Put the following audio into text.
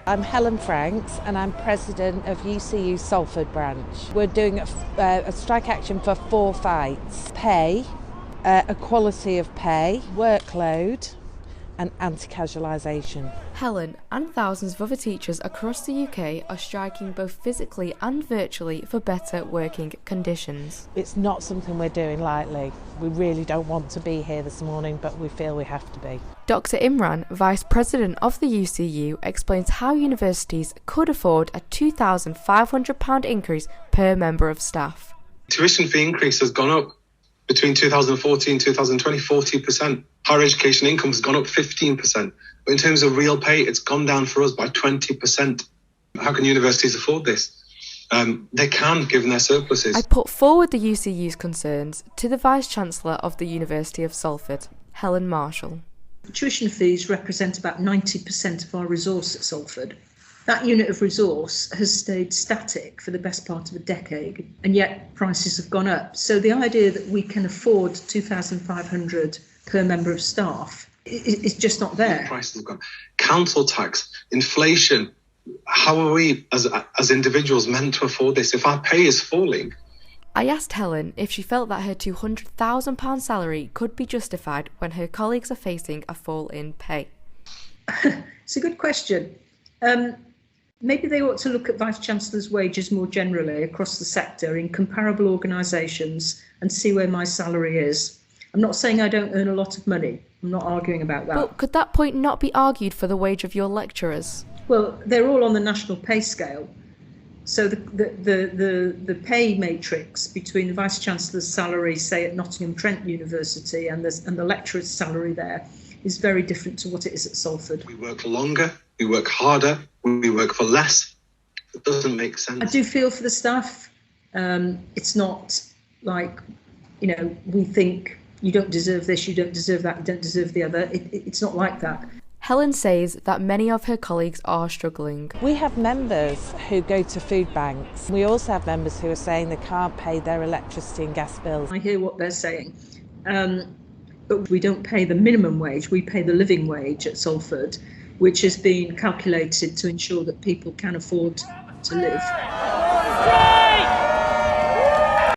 I'm Helen Franks and I'm president of UCU Salford branch. We're doing a strike action for 4 fights: pay, equality of pay, workload and anti-casualisation. Helen and thousands of other teachers across the UK are striking both physically and virtually for better working conditions. It's not something we're doing lightly. We really don't want to be here this morning, but we feel we have to be. Dr Imran, Vice President of the UCU, explains how universities could afford a £2,500 increase per member of staff. Tuition fee increase has gone up between 2014 and 2020, 40%. Higher education income has gone up 15%. But in terms of real pay, it's gone down for us by 20%. How can universities afford this? They can, given their surpluses. I put forward the UCU's concerns to the Vice-Chancellor of the University of Salford, Helen Marshall. Tuition fees represent about 90% of our resource at Salford. That unit of resource has stayed static for the best part of a decade, and yet prices have gone up. So the idea that we can afford $2,500 per member of staff is just not there. Prices have gone. Council tax, inflation. How are we as individuals meant to afford this if our pay is falling? I asked Helen if she felt that her £200,000 salary could be justified when her colleagues are facing a fall in pay. It's a good question. Maybe they ought to look at Vice-Chancellors' wages more generally across the sector in comparable organisations and see where my salary is. I'm not saying I don't earn a lot of money. I'm not arguing about that. But could that point not be argued for the wage of your lecturers? Well, they're all on the national pay scale. So the pay matrix between the Vice-Chancellor's salary, say at Nottingham Trent University, and the lecturer's salary there is very different to what it is at Salford. We work longer, we work harder, we work for less. It doesn't make sense. I do feel for the staff. It's not like, we think you don't deserve this, you don't deserve that, you don't deserve the other. It's not like that. Helen says that many of her colleagues are struggling. We have members who go to food banks. We also have members who are saying they can't pay their electricity and gas bills. I hear what they're saying. But we don't pay the minimum wage, we pay the living wage at Salford, which has been calculated to ensure that people can afford to live.